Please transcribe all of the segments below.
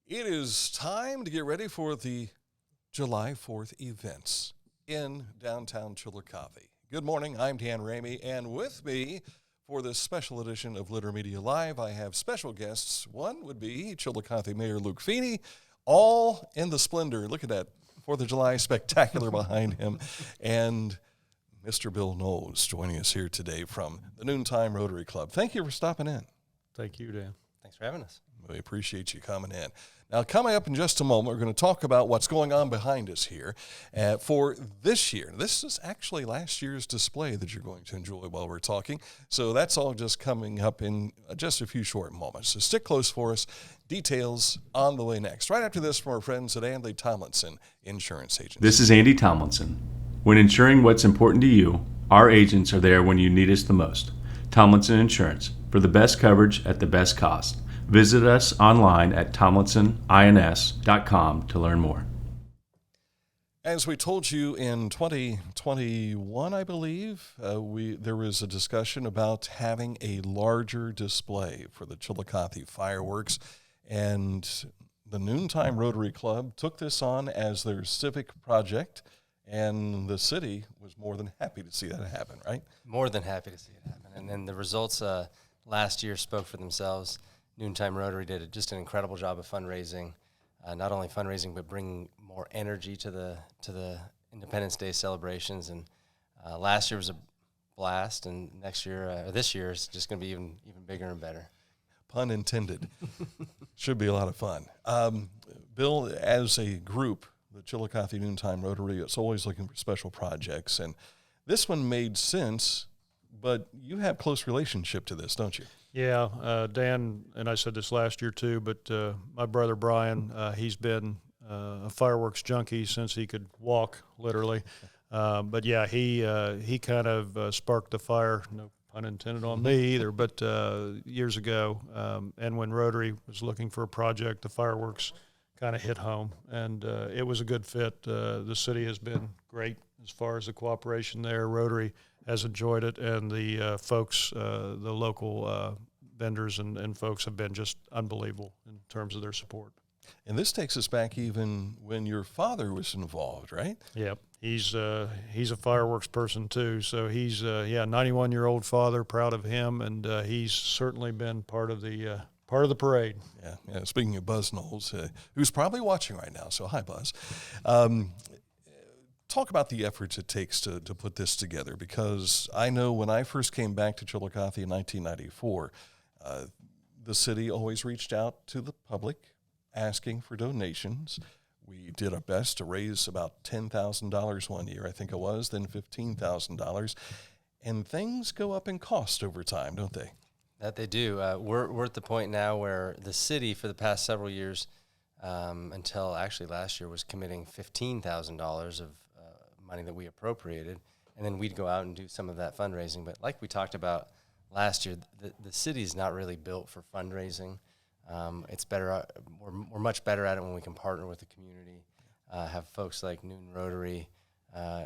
It is time to get ready for the July 4th events in downtown Chillicothe. Good morning, I'm Dan Ramey, and with me for this special edition of Litter Media Live, I have special guests. One would be Chillicothe Mayor Luke Feeney, all in the splendor. Look at that 4th of July spectacular behind him. And Mr. Bill Knoles joining us here today from the Noontime Rotary Club. Thank you for stopping in. Thank you, Dan. Thanks for having us. We appreciate you coming in. Now, coming up in just a moment, we're going to talk about what's going on behind us here for this year. This is actually last year's display that you're going to enjoy while we're talking. So that's all just coming up in just a few short moments. So stick close for us. Details on the way next. Right after this from our friends at Andy Tomlinson Insurance Agency. This is Andy Tomlinson. When insuring what's important to you, our agents are there when you need us the most. Tomlinson Insurance, for the best coverage at the best cost. Visit us online at tomlinsonins.com to learn more. As we told you in 2021, I believe, there was a discussion about having a larger display for the Chillicothe fireworks, and the Noontime Rotary Club took this on as their civic project, and the city was more than happy to see that happen, right? More than happy to see it happen. And then the results last year spoke for themselves. Noontime Rotary did just an incredible job of fundraising, not only fundraising, but bringing more energy to the Independence Day celebrations. And last year was a blast, and this year is just going to be even bigger and better. Pun intended. Should be a lot of fun. Bill, as a group, the Chillicothe Noontime Rotary is always looking for special projects, and this one made sense, but you have close relationship to this, don't you? Yeah, Dan, and I said this last year too, but my brother Brian, he's been a fireworks junkie since he could walk, literally. But yeah, he kind of sparked the fire, no pun intended on me either, but years ago. And when Rotary was looking for a project, the fireworks kind of hit home, and it was a good fit. The city has been great as far as the cooperation there. Rotary has enjoyed it, and the folks, the local vendors and folks have been just unbelievable in terms of their support. And this takes us back even when your father was involved, right? Yep. He's a fireworks person too, so he's 91-year-old father, proud of him, and he's certainly been part of the parade. Yeah. Speaking of Buzz Knoles, who's probably watching right now, so hi, Buzz. Talk about the efforts it takes to put this together, because I know when I first came back to Chillicothe in 1994, the city always reached out to the public asking for donations. We did our best to raise about $10,000 one year, I think it was, then $15,000. And things go up in cost over time, don't they? That they do. We're at the point now where the city, for the past several years, until actually last year, was committing $15,000 of money that we appropriated, and then we'd go out and do some of that fundraising. But like we talked about last year, the city's not really built for fundraising. It's better. We're much better at it when we can partner with the community, have folks like Noon Rotary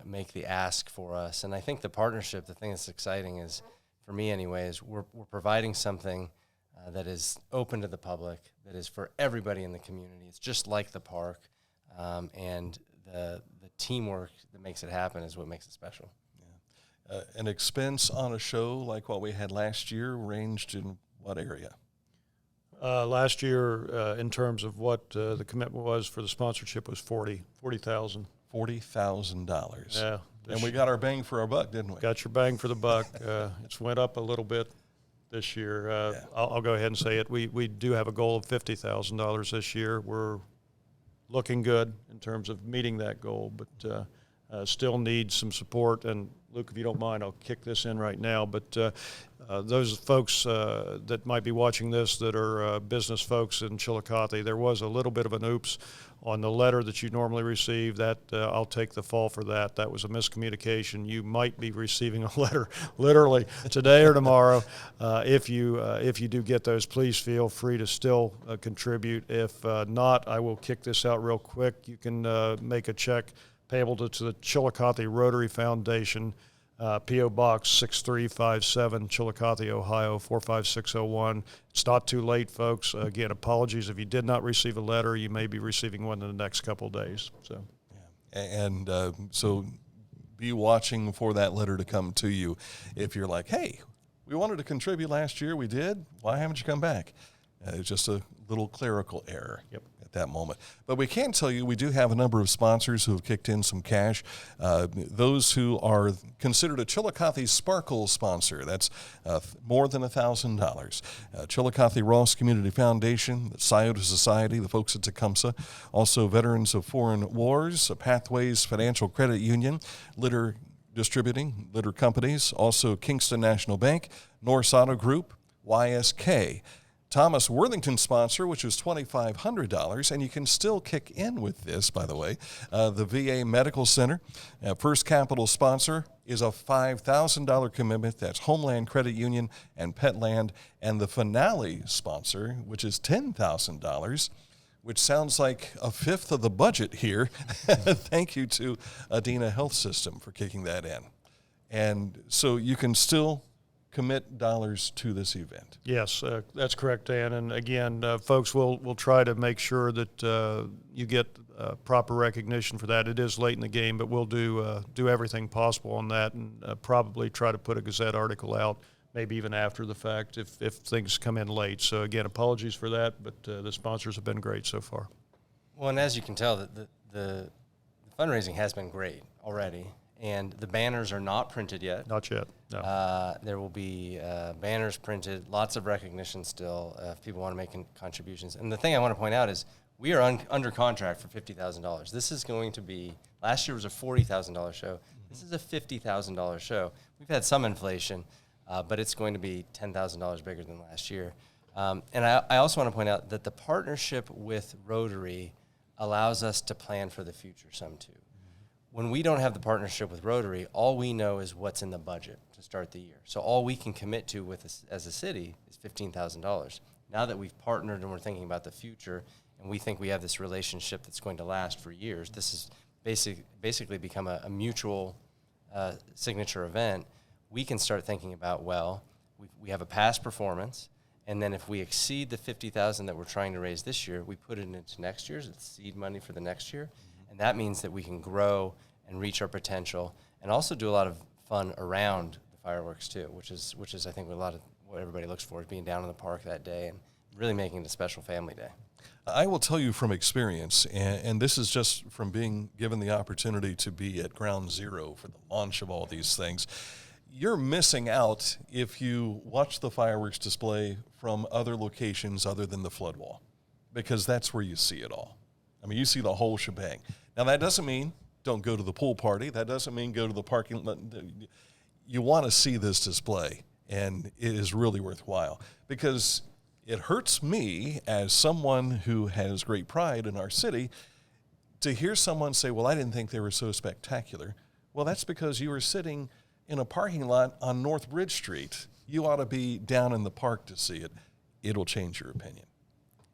make the ask for us. And I think the partnership, the thing that's exciting is, for me anyway, is we're providing something that is open to the public, that is for everybody in the community. It's just like the park, and the teamwork that makes it happen is what makes it special. Yeah. An expense on a show like what we had last year ranged in what area? Last year, in terms of what the commitment was for the sponsorship, was $40,000. $40,000. Yeah. And we got our bang for our buck, didn't we? Got your bang for the buck. It's went up a little bit this year. Yeah. I'll go ahead and say it. We do have a goal of $50,000 this year. We're looking good in terms of meeting that goal, but still need some support. And Luke, if you don't mind, I'll kick this in right now. But those folks that might be watching this that are business folks in Chillicothe, there was a little bit of an oops on the letter that you normally receive. That I'll take the fall for that. That was a miscommunication. You might be receiving a letter literally today or tomorrow. If you do get those, please feel free to still contribute. If not, I will kick this out real quick. You can make a check payable to the Chillicothe Rotary Foundation, P.O.Box 6357, Chillicothe, Ohio 45601. It's not too late, folks. Again, apologies if you did not receive a letter. You may be receiving one in the next couple of days. So, And so be watching for that letter to come to you. If you're like, hey, we wanted to contribute last year, we did. Why haven't you come back? It's just a little clerical error. Yep. That moment. But we can tell you we do have a number of sponsors who have kicked in some cash. Those who are considered a Chillicothe Sparkle sponsor, that's more than $1,000. Chillicothe Ross Community Foundation, the Scioto Society, the folks at Tecumseh, also Veterans of Foreign Wars, Pathways Financial Credit Union, Litter Distributing, Litter Companies, also Kingston National Bank, Norse Auto Group, YSK, Thomas Worthington sponsor, which is $2,500, and you can still kick in with this, by the way. The VA Medical Center. First Capital sponsor is a $5,000 commitment. That's Homeland Credit Union and Petland. And the Finale sponsor, which is $10,000, which sounds like a fifth of the budget here. Thank you to Adena Health System for kicking that in. And so you can still commit dollars to this event. yes, that's correct, Dan. And again, folks, we'll try to make sure that you get proper recognition for that. It is late in the game, but we'll do everything possible on that, and probably try to put a Gazette article out, maybe even after the fact if things come in late. So again, apologies for that, but the sponsors have been great so far. Well, and as you can tell, the fundraising has been great already, and the banners are not printed yet. Not yet, no. There will be banners printed, lots of recognition still if people want to make contributions. And the thing I want to point out is we are under contract for $50,000. This is going to be, last year was a $40,000 show. This is a $50,000 show. We've had some inflation, but it's going to be $10,000 bigger than last year. And I also want to point out that the partnership with Rotary allows us to plan for the future some too. When we don't have the partnership with Rotary, all we know is what's in the budget to start the year. So all we can commit to with us as a city is $15,000. Now that we've partnered and we're thinking about the future, and we think we have this relationship that's going to last for years, this is basically become a mutual signature event. We can start thinking about, well, we have a past performance, and then if we exceed the $50,000 that we're trying to raise this year, we put it into next year's. It's seed money for the next year. And that means that we can grow and reach our potential, and also do a lot of fun around the fireworks too, which is I think what everybody looks for, is being down in the park that day and really making it a special family day. I will tell you from experience, and this is just from being given the opportunity to be at ground zero for the launch of all these things, you're missing out if you watch the fireworks display from other locations other than the flood wall, because that's where you see it all. I mean, you see the whole shebang. Now, that doesn't mean don't go to the pool party. That doesn't mean go to the parking lot. You want to see this display, and it is really worthwhile, because it hurts me as someone who has great pride in our city to hear someone say, well, I didn't think they were so spectacular. Well, that's because you were sitting in a parking lot on North Bridge Street. You ought to be down in the park to see it. It'll change your opinion.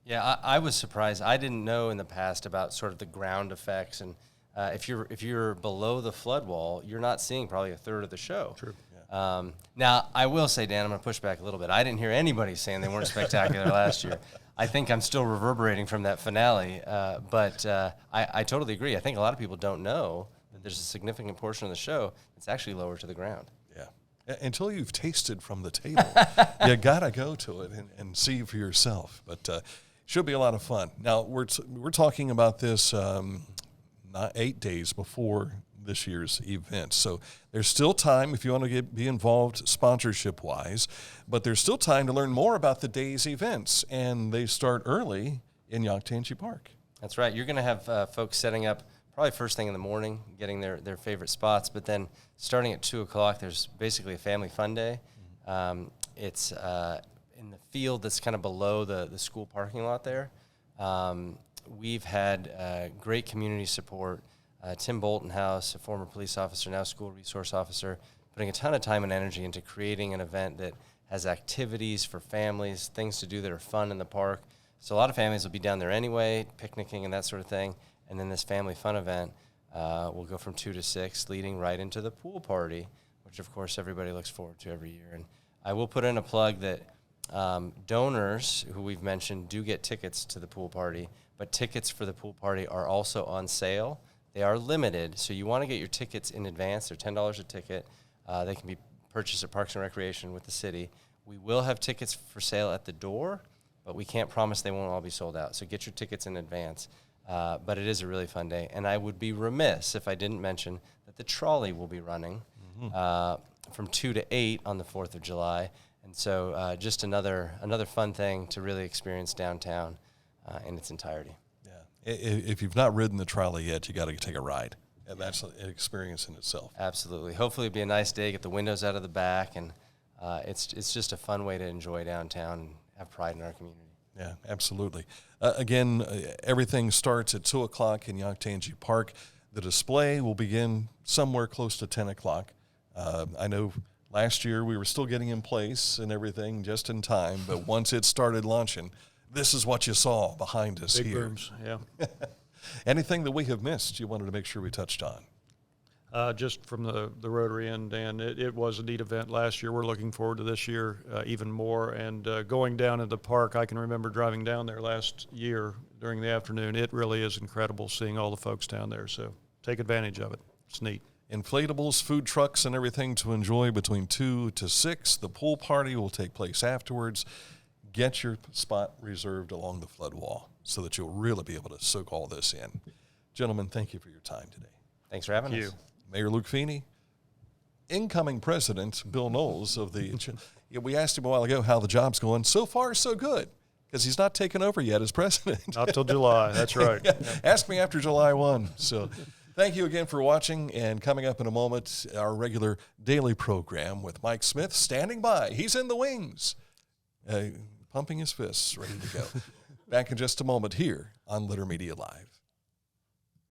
Yeah, I was surprised. I didn't know in the past about sort of the ground effects, and if you're below the flood wall, you're not seeing probably a third of the show. True. Yeah. Now, I will say, Dan, I'm going to push back a little bit. I didn't hear anybody saying they weren't spectacular last year. I think I'm still reverberating from that finale, but I totally agree. I think a lot of people don't know that there's a significant portion of the show that's actually lower to the ground. Yeah. Until you've tasted from the table, you got to go to it and see for yourself. But should be a lot of fun. Now, we're talking about this not 8 days before this year's event. So there's still time if you want to be involved sponsorship-wise, but there's still time to learn more about the day's events, and they start early in Yaktanshi Park. That's right. You're going to have folks setting up probably first thing in the morning, getting their favorite spots, but then starting at 2 o'clock, there's basically a family fun day. It's in the field that's kind of below the school parking lot there. We've had great community support. Tim Boltonhouse, a former police officer, now school resource officer, putting a ton of time and energy into creating an event that has activities for families, things to do that are fun in the park. So a lot of families will be down there anyway, picnicking and that sort of thing. And then this family fun event will go from 2 to 6, leading right into the pool party, which of course everybody looks forward to every year. And I will put in a plug that donors who we've mentioned do get tickets to the pool party, but tickets for the pool party are also on sale. They are limited, so you want to get your tickets in advance. They're $10 a ticket. They can be purchased at Parks and Recreation with the city. We will have tickets for sale at the door, but we can't promise they won't all be sold out. So get your tickets in advance. But it is a really fun day. And I would be remiss if I didn't mention that the trolley will be running from 2 to 8 on the 4th of July. And so just another fun thing to really experience downtown in its entirety. Yeah. If you've not ridden the trolley yet, you got to take a ride. And that's an experience in itself. Absolutely. Hopefully it'll be a nice day, get the windows out of the back, and it's just a fun way to enjoy downtown and have pride in our community. Yeah, absolutely. Again, everything starts at 2 o'clock in Yoctangi Park. The display will begin somewhere close to 10 o'clock. I know last year we were still getting in place and everything just in time, but once it started launching, this is what you saw behind us Big here. rooms, yeah. Anything that we have missed you wanted to make sure we touched on? Just from the Rotary end, Dan, it was a neat event last year. We're looking forward to this year even more. And going down in the park, I can remember driving down there last year during the afternoon. It really is incredible seeing all the folks down there. So take advantage of it. It's neat. Inflatables, food trucks, and everything to enjoy between 2 to 6. The pool party will take place afterwards. Get your spot reserved along the flood wall so that you'll really be able to soak all this in. Gentlemen, thank you for your time today. Thanks for having us. Mayor Luke Feeney, incoming president Bill Knoles of the. We asked him a while ago how the job's going. So far, so good, because he's not taken over yet as president. Not till July. That's right. Yeah. Ask me after July 1. So, thank you again for watching. And coming up in a moment, our regular daily program with Mike Smith standing by. He's in the wings, pumping his fists, ready to go. Back in just a moment here on Litter Media Live.